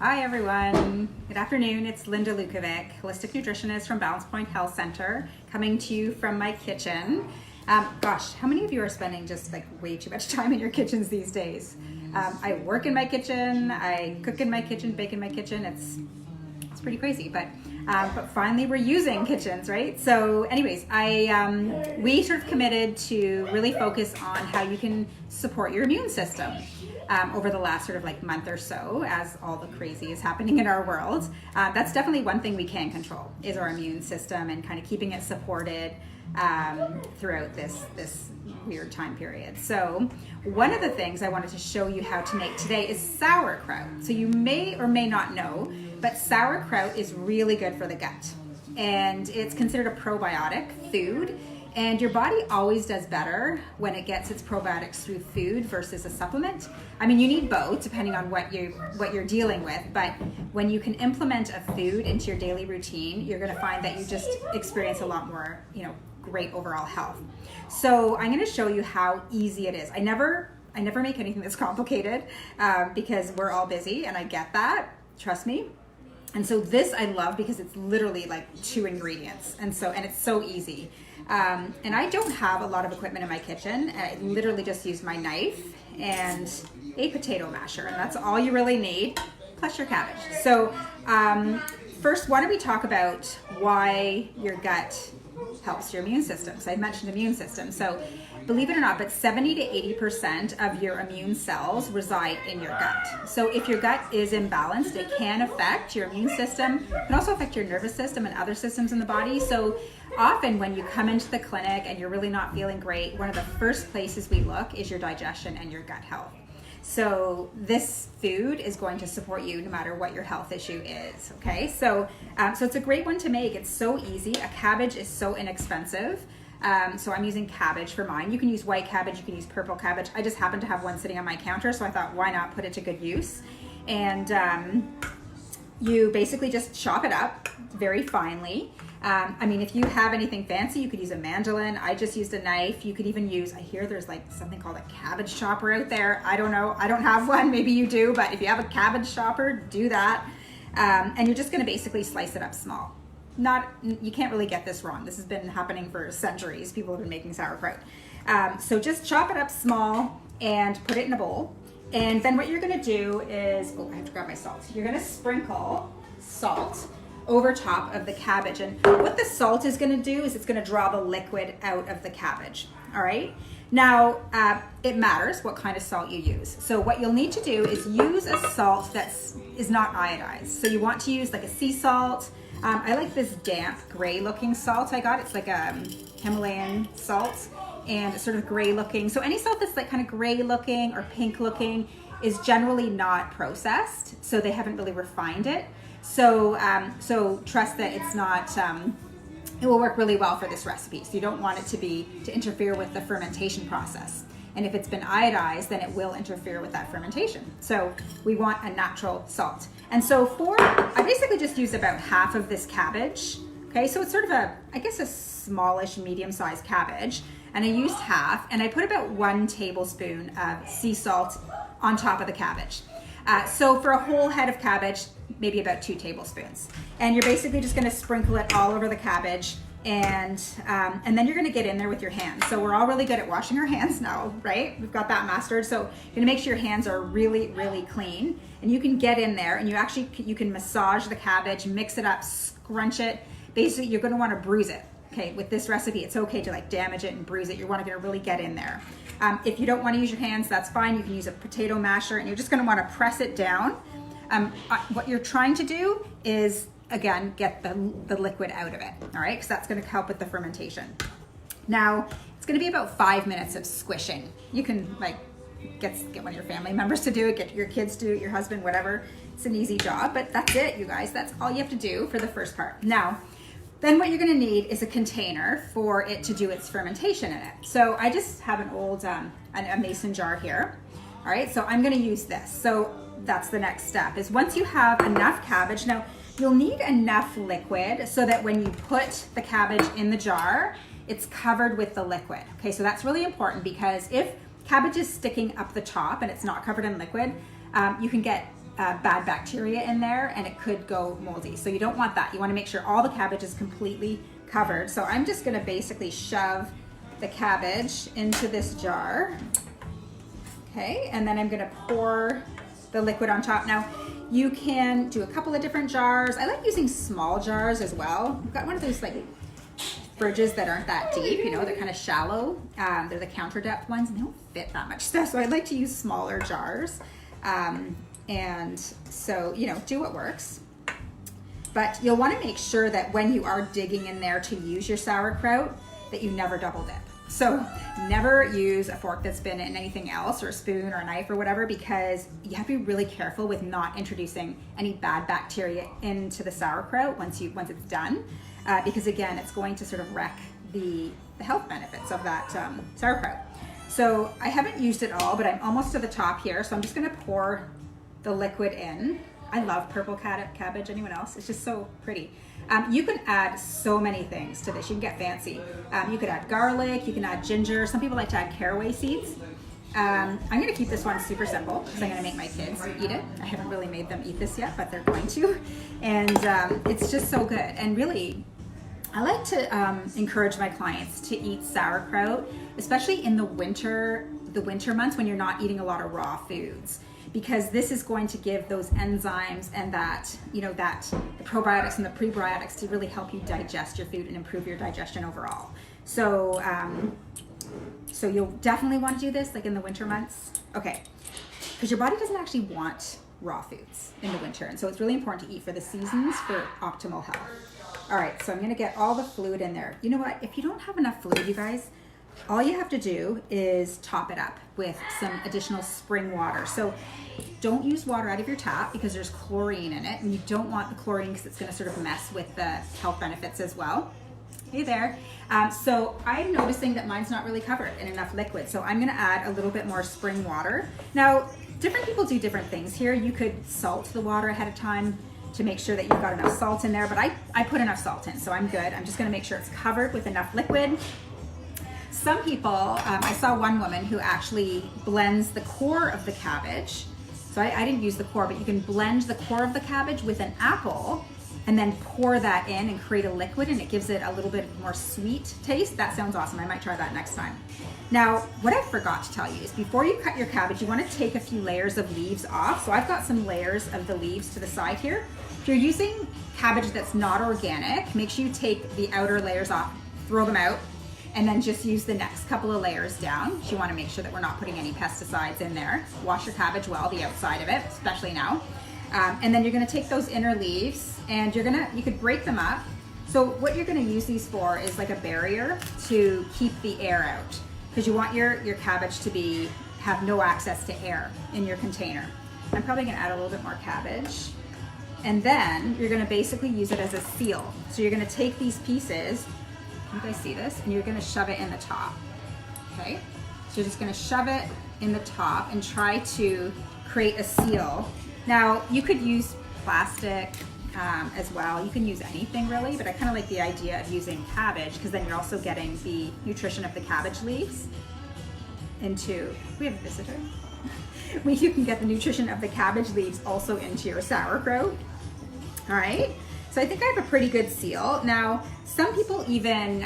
Hi everyone, good afternoon. It's Linda Lukovic, holistic nutritionist from Balance Point Health Center, coming to you from my kitchen. Gosh, how many of you are spending just like way too much time in your kitchens these days? I work in my kitchen, I cook in my kitchen, bake in my kitchen. It's pretty crazy, but finally we're using kitchens, right? So anyways, we sort of committed to really focus on how you can support your immune system over the last sort of like month or so as all the crazy is happening in our world. That's definitely one thing we can control is our immune system and kind of keeping it supported throughout this weird time period. So one of the things I wanted to show you how to make today is sauerkraut. So you may or may not know, but sauerkraut is really good for the gut. And it's considered a probiotic food. And your body always does better when it gets its probiotics through food versus a supplement. I mean, you need both depending on what you're dealing with, but when you can implement a food into your daily routine, you're gonna find that you just experience a lot more, great overall health. So I'm gonna show you how easy it is. I never make anything that's complicated because we're all busy and I get that, trust me. And so this I love because it's literally like 2 ingredients. And it's so easy. And I don't have a lot of equipment in my kitchen. I literally just use my knife and a potato masher. And that's all you really need, plus your cabbage. So first, why don't we talk about why your gut helps your immune system. So I mentioned immune system. So believe it or not, but 70 to 80% of your immune cells reside in your gut. So if your gut is imbalanced, it can affect your immune system. It can also affect your nervous system and other systems in the body. So often when you come into the clinic and you're really not feeling great, one of the first places we look is your digestion and your gut health. So this food is going to support you no matter what your health issue is, okay? So it's a great one to make. It's so easy. A cabbage is so inexpensive. So I'm using cabbage for mine. You can use white cabbage, you can use purple cabbage. I just happen to have one sitting on my counter, so I thought, why not put it to good use? And you basically just chop it up very finely. If you have anything fancy, you could use a mandolin. I just used a knife. You could even use, I hear there's like something called a cabbage chopper out there. I don't know. I don't have one. Maybe you do, but if you have a cabbage chopper, do that. And you're just going to basically slice it up small. You can't really get this wrong. This has been happening for centuries. People have been making sauerkraut. So just chop it up small and put it in a bowl. And then what you're going to do is, I have to grab my salt. You're going to sprinkle salt over top of the cabbage. And what the salt is going to do is it's going to draw the liquid out of the cabbage. All right. Now, it matters what kind of salt you use. So what you'll need to do is use a salt that is not iodized. So you want to use like a sea salt. I like this damp gray looking salt I got. It's like a Himalayan salt and it's sort of gray looking. So any salt that's like kind of gray looking or pink looking is generally not processed. So they haven't really refined it. So trust that it's not, it will work really well for this recipe. So you don't want it to interfere with the fermentation process. And if it's been iodized, then it will interfere with that fermentation. So we want a natural salt. And so I basically just used about half of this cabbage. Okay, so it's sort of a smallish, medium-sized cabbage. And I used half, and I put about 1 tablespoon of sea salt on top of the cabbage. So for a whole head of cabbage, maybe about 2 tablespoons. And you're basically just gonna sprinkle it all over the cabbage and then you're gonna get in there with your hands. So we're all really good at washing our hands now, right? We've got that mastered. So you're gonna make sure your hands are really, really clean. And you can get in there and you can massage the cabbage, mix it up, scrunch it. Basically, you're gonna wanna bruise it. Okay, with this recipe, it's okay to like damage it and bruise it. You're gonna really get in there. If you don't wanna use your hands, that's fine. You can use a potato masher and you're just gonna wanna press it down. What you're trying to do is, again, get the liquid out of it, all right? Because that's gonna help with the fermentation. Now, it's gonna be about 5 minutes of squishing. You can like get one of your family members to do it, get your kids to do it, your husband, whatever. It's an easy job, but that's it, you guys. That's all you have to do for the first part. Now, then what you're gonna need is a container for it to do its fermentation in it. So I just have an old, a mason jar here. All right, so I'm gonna use this. So that's the next step, is once you have enough cabbage, now you'll need enough liquid so that when you put the cabbage in the jar, it's covered with the liquid. Okay, so that's really important because if cabbage is sticking up the top and it's not covered in liquid, you can get bad bacteria in there and it could go moldy. So you don't want that. You want to make sure all the cabbage is completely covered. So I'm just going to basically shove the cabbage into this jar. Okay, and then I'm going to pour the liquid on top. Now, you can do a couple of different jars. I like using small jars as well. I've got one of those like fridges that aren't that deep, you know, they're kind of shallow. They're the counter depth ones, and they don't fit that much stuff. So I like to use smaller jars. And so, you know, do what works. But you'll want to make sure that when you are digging in there to use your sauerkraut, that you never double dip. So never use a fork that's been in anything else, or a spoon or a knife or whatever, because you have to be really careful with not introducing any bad bacteria into the sauerkraut once it's done. Because again, it's going to sort of wreck the health benefits of that sauerkraut. So I haven't used it all, but I'm almost to the top here. So I'm just gonna pour the liquid in. I love purple cabbage. Anyone else? It's just so pretty. You can add so many things to this. You can get fancy. You could add garlic, you can add ginger. Some people like to add caraway seeds. I'm gonna keep this one super simple because I'm gonna make my kids eat it. I haven't really made them eat this yet, but they're going to. And it's just so good. And really, I like to encourage my clients to eat sauerkraut, especially in the winter months when you're not eating a lot of raw foods, because this is going to give those enzymes and that, you know, that the probiotics and the prebiotics to really help you digest your food and improve your digestion overall. So, so you'll definitely want to do this like in the winter months. Okay, because your body doesn't actually want raw foods in the winter, and so it's really important to eat for the seasons for optimal health. All right, so I'm gonna get all the fluid in there. You know what, if you don't have enough fluid, you guys, all you have to do is top it up with some additional spring water. So don't use water out of your tap because there's chlorine in it, and you don't want the chlorine because it's gonna sort of mess with the health benefits as well. Hey there. So I'm noticing that mine's not really covered in enough liquid, so I'm gonna add a little bit more spring water. Now, different people do different things here. You could salt the water ahead of time to make sure that you've got enough salt in there, but I put enough salt in, so I'm good. I'm just gonna make sure it's covered with enough liquid. Some people, I saw one woman who actually blends the core of the cabbage. So I didn't use the core, but you can blend the core of the cabbage with an apple and then pour that in and create a liquid, and it gives it a little bit more sweet taste. That sounds awesome. I might try that next time. Now, what I forgot to tell you is before you cut your cabbage, you want to take a few layers of leaves off. So I've got some layers of the leaves to the side here. If you're using cabbage that's not organic, make sure you take the outer layers off, throw them out, and then just use the next couple of layers down. You want to make sure that we're not putting any pesticides in there. Wash your cabbage well, the outside of it, especially now. And then you're going to take those inner leaves and you could break them up. So what you're going to use these for is like a barrier to keep the air out, because you want your cabbage to have no access to air in your container. I'm probably going to add a little bit more cabbage. And then you're going to basically use it as a seal. So you're going to take these pieces, can you guys see this? And you're going to shove it in the top. Okay? So you're just going to shove it in the top and try to create a seal. Now, you could use plastic as well. You can use anything really, but I kind of like the idea of using cabbage because then you're also getting the nutrition of the cabbage leaves into, we have a visitor. You can get the nutrition of the cabbage leaves also into your sauerkraut. All right, so I think I have a pretty good seal. Now, some people even,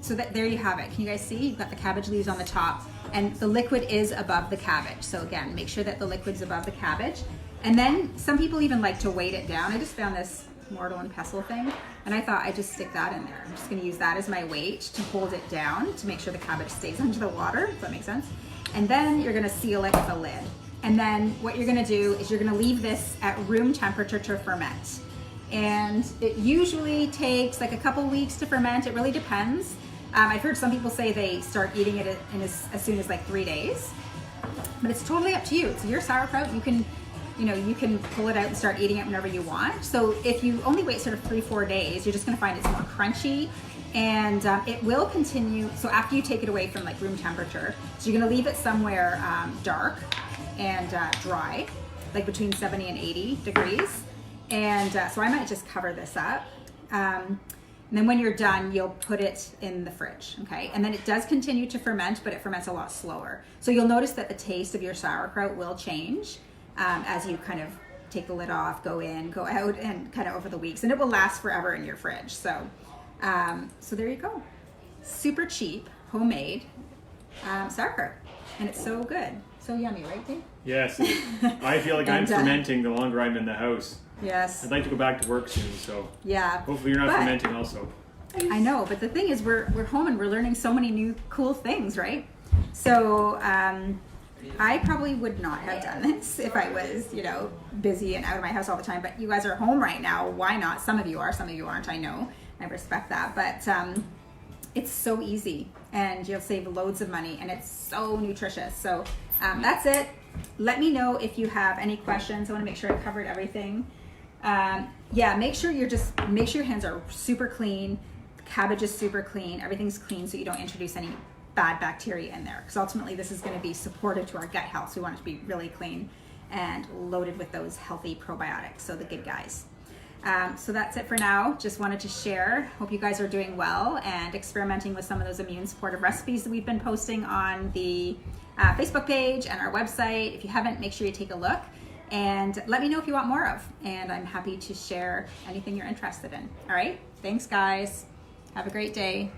so that there you have it. Can you guys see? You've got the cabbage leaves on the top and the liquid is above the cabbage. So again, make sure that the liquid's above the cabbage. And then some people even like to weight it down. I just found this mortar and pestle thing and I thought I'd just stick that in there. I'm just gonna use that as my weight to hold it down to make sure the cabbage stays under the water. Does that make sense? And then you're gonna seal it with a lid. And then what you're gonna do is you're gonna leave this at room temperature to ferment. And it usually takes like a couple weeks to ferment. It really depends. I've heard some people say they start eating it in as soon as like 3 days, but it's totally up to you. It's your sauerkraut. You can pull it out and start eating it whenever you want. So if you only wait sort of 3-4 days, you're just gonna find it's more crunchy and it will continue. So after you take it away from like room temperature, so you're gonna leave it somewhere dark and dry, like between 70 and 80 degrees. And so I might just cover this up. And then when you're done, you'll put it in the fridge, okay? And then it does continue to ferment, but it ferments a lot slower. So you'll notice that the taste of your sauerkraut will change. as you kind of take the lid off, go in, go out, and kind of over the weeks, and it will last forever in your fridge. So, so there you go. Super cheap, homemade sauerkraut, and it's so good, so yummy, right, Dave? Yes, I feel like I'm fermenting the longer I'm in the house. Yes. I'd like to go back to work soon, so yeah. Hopefully you're not fermenting also. I know, but the thing is, we're home and we're learning so many new cool things, right? So I probably would not have done this if I was, busy and out of my house all the time. But you guys are home right now. Why not? Some of you are, some of you aren't. I know. I respect that, but it's so easy, and you'll save loads of money, and it's so nutritious. So that's it. Let me know if you have any questions. I want to make sure I covered everything. Make sure your hands are super clean. Cabbage is super clean. Everything's clean, so you don't introduce any bad bacteria in there, because ultimately this is going to be supportive to our gut health. So we want it to be really clean and loaded with those healthy probiotics, so the good guys. So that's it for now. Just wanted to share. Hope you guys are doing well and experimenting with some of those immune supportive recipes that we've been posting on the Facebook page and our website. If you haven't, make sure you take a look and let me know if you want more of, and I'm happy to share anything you're interested in. All right, thanks guys. Have a great day.